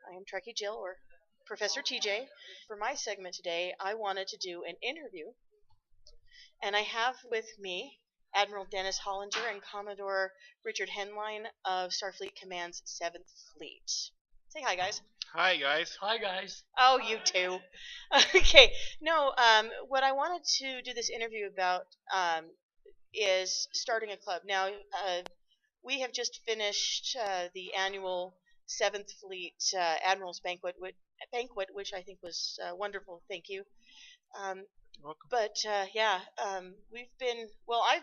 I am Trekkie Jill, or Professor TJ. For my segment today, I wanted to do an interview, and I have with me Admiral Dennis Hollinger and Commodore Richard Henline of Starfleet Command's 7th Fleet. Say hi, guys. Hi, guys. Hi, guys. Oh, you too. Okay. No, what I wanted to do this interview about is starting a club. Now, we have just finished the annual 7th Fleet Admiral's Banquet, which I think was wonderful. Thank you. Welcome. But I've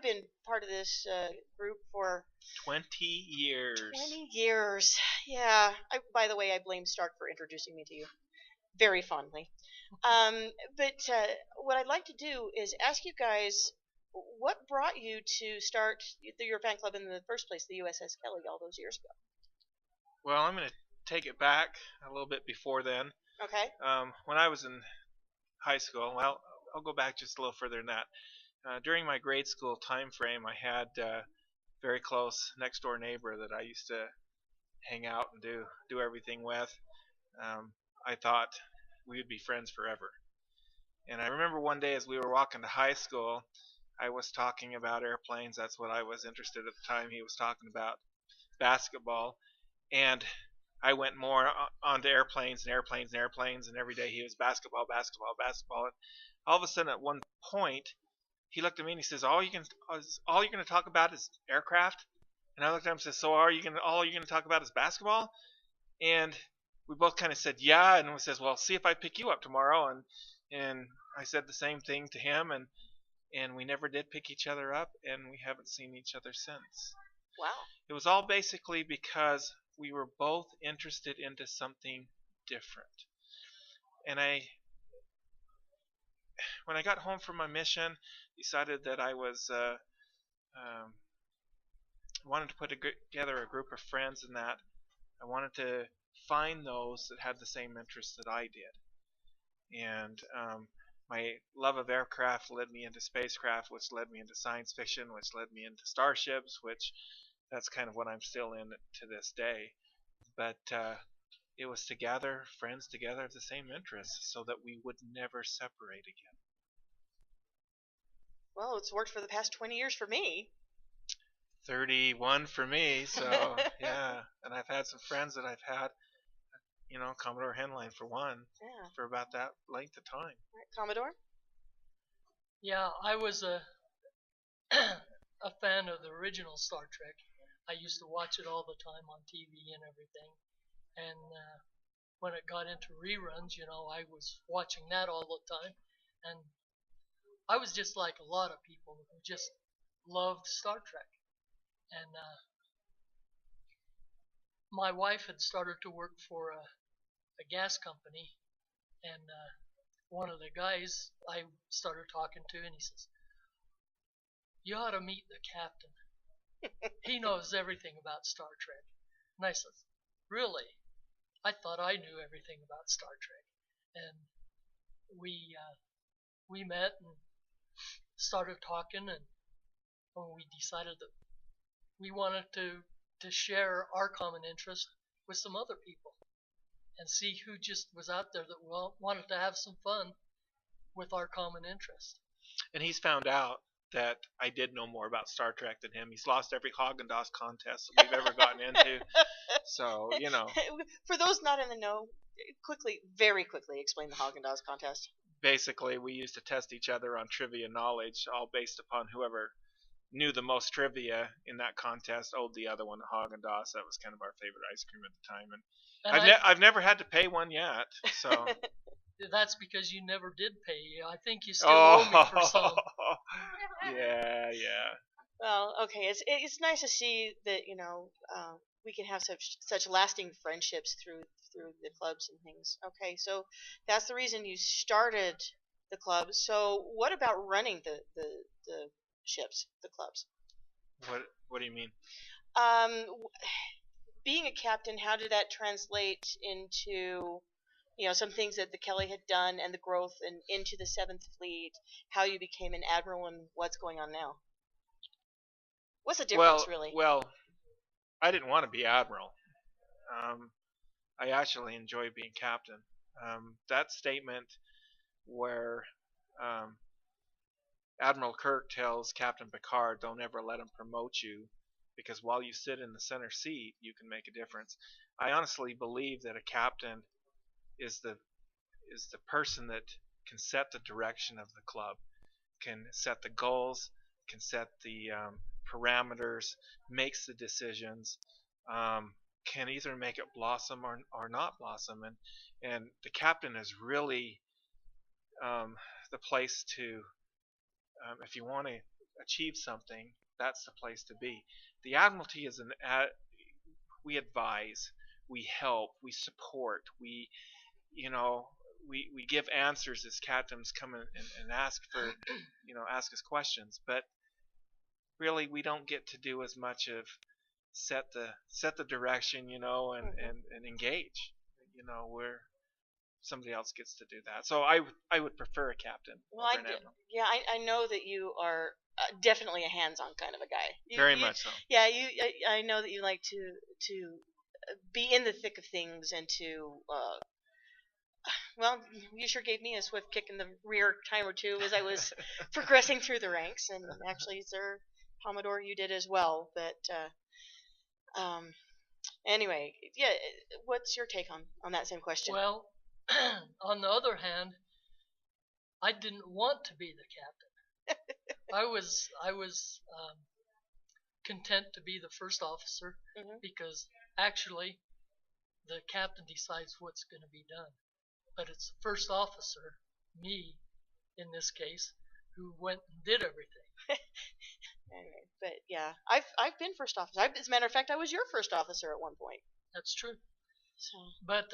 been part of this group for 20 years. 20 years. Yeah. By the way, I blame Stark for introducing me to you very fondly. But what I'd like to do is ask you guys, what brought you to start your fan club in the first place, the USS Kelly, all those years ago? Well, I'm going to take it back a little bit before then. Okay. When I was in high school, well, I'll go back just a little further than that. During my grade school time frame, I had a very close next door neighbor that I used to hang out and do everything with. I thought we would be friends forever. And I remember one day as we were walking to high school, I was talking about airplanes. That's what I was interested at the time. He was talking about basketball. And I went more onto airplanes and airplanes and airplanes. And every day he was basketball, basketball, basketball. And all of a sudden at one point, he looked at me and he says, all you're going to talk about is aircraft? And I looked at him and said, so all you're going to talk about is basketball? And we both kind of said, yeah. And he says, well, see if I pick you up tomorrow. And I said the same thing to him, and we never did pick each other up, and we haven't seen each other since. Wow. It was all basically because we were both interested into something different. And when I got home from my mission, decided that I was wanted to put together a group of friends, and that I wanted to find those that had the same interests that I did. And my love of aircraft led me into spacecraft, which led me into science fiction, which led me into starships, which that's kind of what I'm still in to this day. But it was to gather friends together of the same interests so that we would never separate again. Well, it's worked for the past 20 years for me. 31 for me, so yeah. And I've had some friends that I've had, Commodore Henline for one, for about that length of time. All right, Commodore? Yeah, I was a fan of the original Star Trek. I used to watch it all the time on TV and everything. And when it got into reruns, I was watching that all the time. And I was just like a lot of people who just loved Star Trek. And my wife had started to work for a gas company, and one of the guys I started talking to, and he says, you ought to meet the captain. He knows everything about Star Trek. And I said, really? I thought I knew everything about Star Trek. And we met and started talking, and we decided that we wanted to share our common interest with some other people and see who just was out there that wanted to have some fun with our common interest. And he's found out that I did know more about Star Trek than him. He's lost every Haagen-Dazs contest that we've ever gotten into. So, For those not in the know, very quickly explain the Haagen-Dazs contest. Basically, we used to test each other on trivia knowledge, all based upon whoever knew the most trivia in that contest owed the other one a Haagen-Dazs. That was kind of our favorite ice cream at the time. And I've never had to pay one yet, so... That's because you never did pay. I think you still owe me for some. Yeah. Well, okay, it's nice to see that we can have such lasting friendships through the clubs and things. Okay, so that's the reason you started the club. So what about running the ships, the clubs? What do you mean? Being a captain, how did that translate into some things that the Kelly had done and the growth and into the 7th Fleet, how you became an admiral, and what's going on now? What's the difference, really? Well, I didn't want to be admiral. I actually enjoy being captain. That statement where um, Admiral Kirk tells Captain Picard, "Don't ever let him promote you, because while you sit in the center seat, you can make a difference." I honestly believe that a captain is the person that can set the direction of the club, can set the goals, can set the parameters, makes the decisions, can either make it blossom or not blossom, and the captain is really the place to, if you want to achieve something, that's the place to be. The Admiralty is we advise, we help, we support, you know, we give answers as captains come in and ask for, ask us questions, but really we don't get to do as much of set the direction, and engage. Where somebody else gets to do that. So I would prefer a captain Well, over an admiral. yeah, I know that you are definitely a hands-on kind of a guy. Very much so. Yeah, I know that you like to be in the thick of things and to well, you sure gave me a swift kick in the rear time or two as I was progressing through the ranks, and actually, Sir Commodore, you did as well. But anyway, yeah, what's your take on that same question? Well, on the other hand, I didn't want to be the captain. I was content to be the first officer because actually the captain decides what's going to be done. But it's the first officer, me in this case, who went and did everything. Anyway, but yeah, I've been first officer. As a matter of fact, I was your first officer at one point. That's true. So. But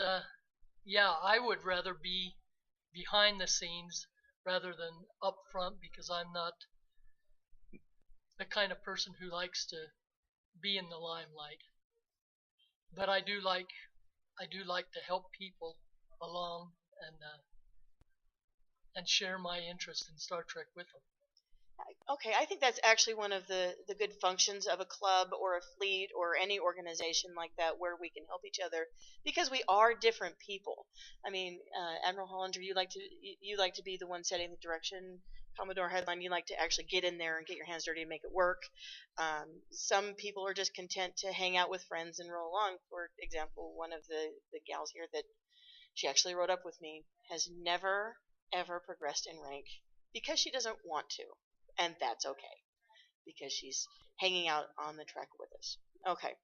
yeah, I would rather be behind the scenes rather than up front because I'm not the kind of person who likes to be in the limelight. But I do like to help people along and share my interest in Star Trek with them. Okay, I think that's actually one of the good functions of a club or a fleet or any organization like that, where we can help each other because we are different people. I mean, Admiral Hollander, you like to be the one setting the direction. Commodore Headline, you like to actually get in there and get your hands dirty and make it work. Some people are just content to hang out with friends and roll along. For example, one of the gals here that she actually wrote up with me has never ever progressed in rank because she doesn't want to. And that's okay, because she's hanging out on the track with us. Okay.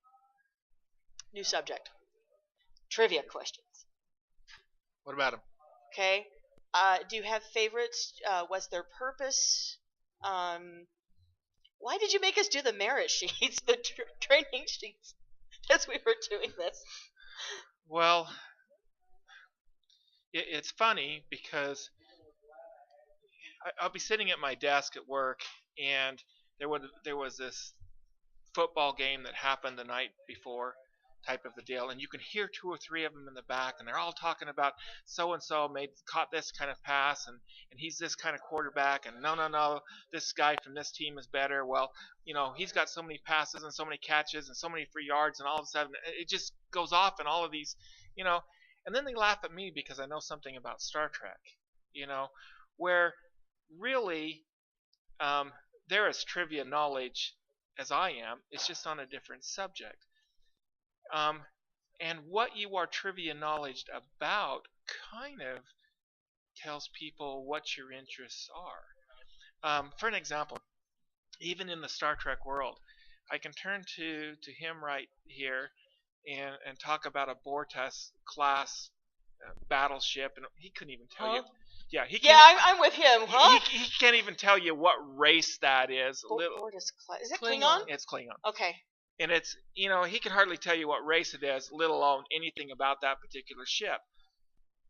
New subject. Trivia questions. What about them? Okay. Do you have favorites? What's their purpose? Why did you make us do the merit sheets, the training sheets, as we were doing this? Well, it's funny because I'll be sitting at my desk at work, and there was this football game that happened the night before, type of the deal, and you can hear two or three of them in the back, and they're all talking about so and so caught this kind of pass, and he's this kind of quarterback, and no, this guy from this team is better. Well, he's got so many passes and so many catches and so many free yards, and all of a sudden it just goes off in all of these, and then they laugh at me because I know something about Star Trek, where really they're as trivia knowledge as I am. It's just on a different subject. And what you are trivia knowledge about kind of tells people what your interests are. For an example, even in the Star Trek world, I can turn to him right here and talk about a Bortas class battleship, and he couldn't even tell you. Yeah, I'm with him, huh? He can't even tell you what race that is. Is it Klingon? It's Klingon. Okay. And it's, he can hardly tell you what race it is, let alone anything about that particular ship.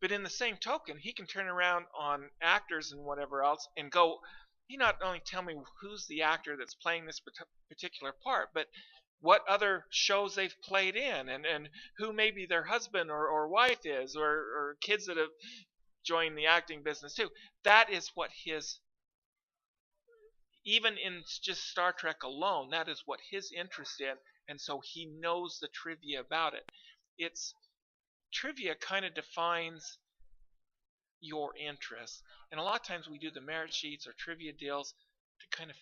But in the same token, he can turn around on actors and whatever else and go, he not only tell me who's the actor that's playing this particular part, but what other shows they've played in, and who maybe their husband or wife is, or kids that have joined the acting business too. That is what even in just Star Trek alone, that is what his interest in, and so he knows the trivia about it. It's trivia kind of defines your interest. And a lot of times we do the merit sheets or trivia deals to kind of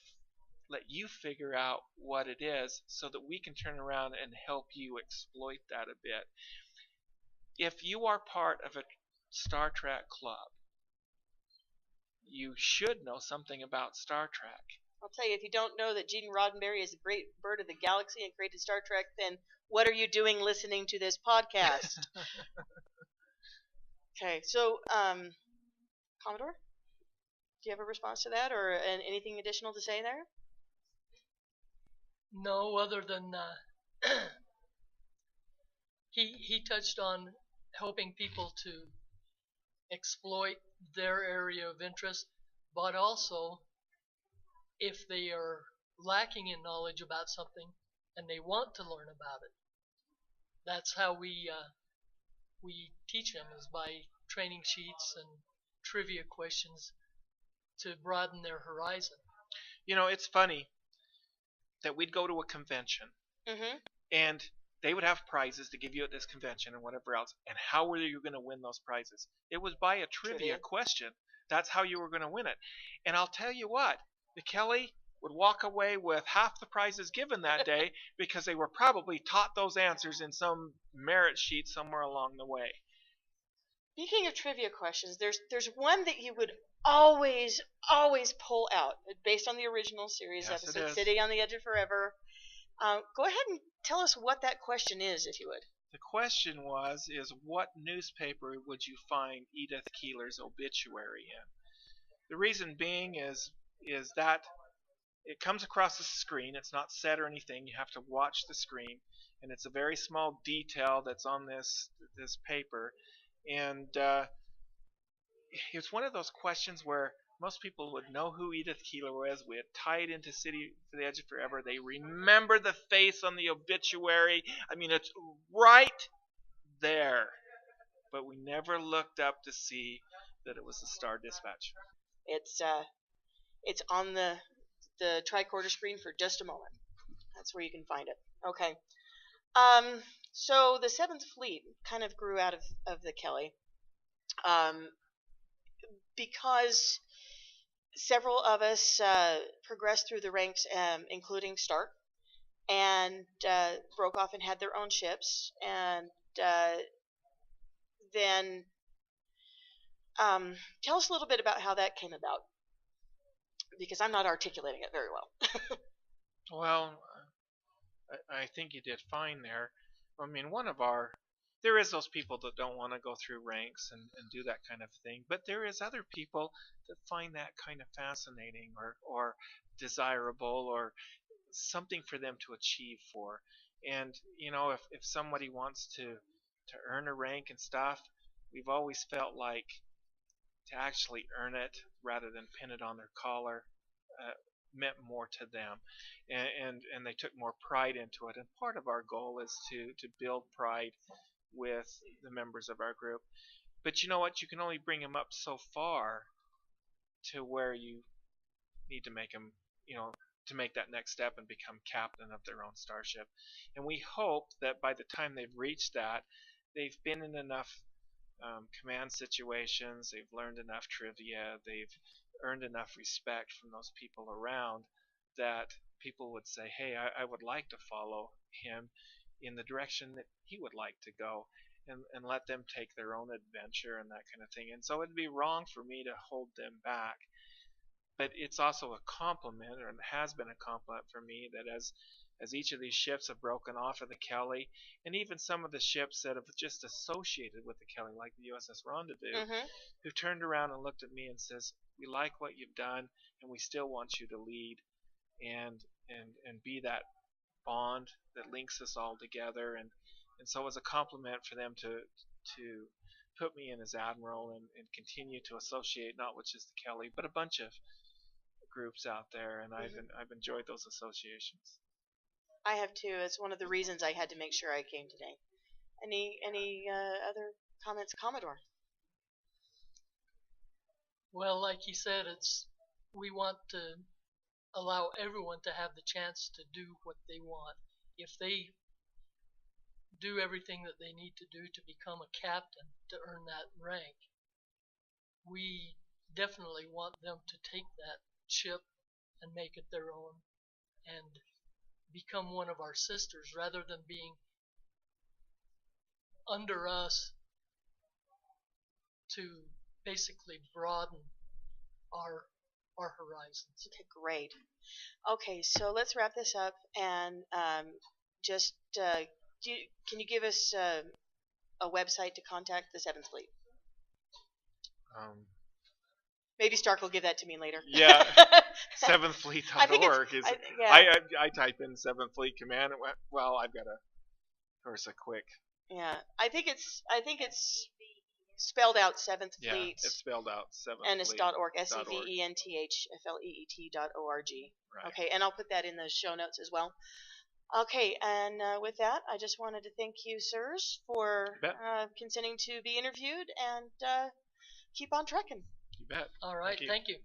let you figure out what it is so that we can turn around and help you exploit that a bit. If you are part of a Star Trek club, you should know something about Star Trek. I'll tell you, if you don't know that Gene Roddenberry is a great bird of the galaxy and created Star Trek, then what are you doing listening to this podcast? Okay, so Commodore, do you have a response to that, or anything additional to say there? No, other than he touched on helping people to exploit their area of interest, but also if they are lacking in knowledge about something and they want to learn about it, that's how we teach them, is by training sheets and trivia questions to broaden their horizon. You know, it's funny that we'd go to a convention Mm-hmm. and they would have prizes to give you at this convention and whatever else. And how were you going to win those prizes? It was by a trivia question. That's how you were going to win it. And I'll tell you what, the Kelly would walk away with half the prizes given that day because they were probably taught those answers in some merit sheet somewhere along the way. Speaking of trivia questions, there's one that you would always pull out based on the original series Yes, episode, it is. City on the Edge of Forever. Go ahead and tell us what that question is, if you would. The question is what newspaper would you find Edith Keeler's obituary in? The reason being is that it comes across the screen. It's not set or anything. You have to watch the screen, and it's a very small detail that's on this paper. And it's one of those questions where most people would know who Edith Keeler was. We had tied into City for the Edge of Forever. They remember the face on the obituary. I mean, it's right there. But we never looked up to see that it was the Star Dispatch. It's on the tricorder screen for just a moment. That's where you can find it. Okay. So the Seventh Fleet kind of grew out of the Kelly, because several of us progressed through the ranks, including Stark, and broke off and had their own ships, and then tell us a little bit about how that came about, because I'm not articulating it very well. Well, I think you did fine there. I mean, there is those people that don't want to go through ranks and do that kind of thing, but there is other people that find that kind of fascinating or desirable or something for them to achieve for. And you know, if somebody wants to earn a rank and stuff, we've always felt like to actually earn it rather than pin it on their collar meant more to them, and they took more pride into it. And part of our goal is to build pride with the members of our group. But you know what? You can only bring them up so far to where you need to make them, to make that next step and become captain of their own starship. And we hope that by the time they've reached that, they've been in enough command situations, they've learned enough trivia, they've earned enough respect from those people around that people would say, hey, I would like to follow him in the direction that he would like to go, and let them take their own adventure and that kind of thing. And so it'd be wrong for me to hold them back. But it's also a compliment, or it has been a compliment for me, that as each of these ships have broken off of the Kelly, and even some of the ships that have just associated with the Kelly, like the USS Rendezvous, Mm-hmm. who turned around and looked at me and says, "We like what you've done, and we still want you to lead, and be that bond that links us all together." And so it was a compliment for them to put me in as admiral and continue to associate not with just the Kelly, but a bunch of groups out there, and I've enjoyed those associations. I have too. It's one of the reasons I had to make sure I came today. Any other comments, Commodore? Well, like he said, we want to allow everyone to have the chance to do what they want. If they do everything that they need to do to become a captain to earn that rank, we definitely want them to take that ship and make it their own and become one of our sisters rather than being under us to basically broaden our horizons. Okay, great. Okay, so let's wrap this up and just can you give us a website to contact the Seventh Fleet? Um, Maybe Stark will give that to me later. yeah, I think seventhfleet.org is. yeah. I type in Seventh Fleet Command. Well, I've got of course, a quick. Yeah, I think it's spelled out Seventh Yeah, Fleet. it's spelled out Seventh And it's Fleet. .org, SEVENTHFLEET.org. Right. Okay, and I'll put that in the show notes as well. Okay, and with that, I just wanted to thank you, sirs, for consenting to be interviewed, and keep on trekking. You bet. All right, Thank you. thank you.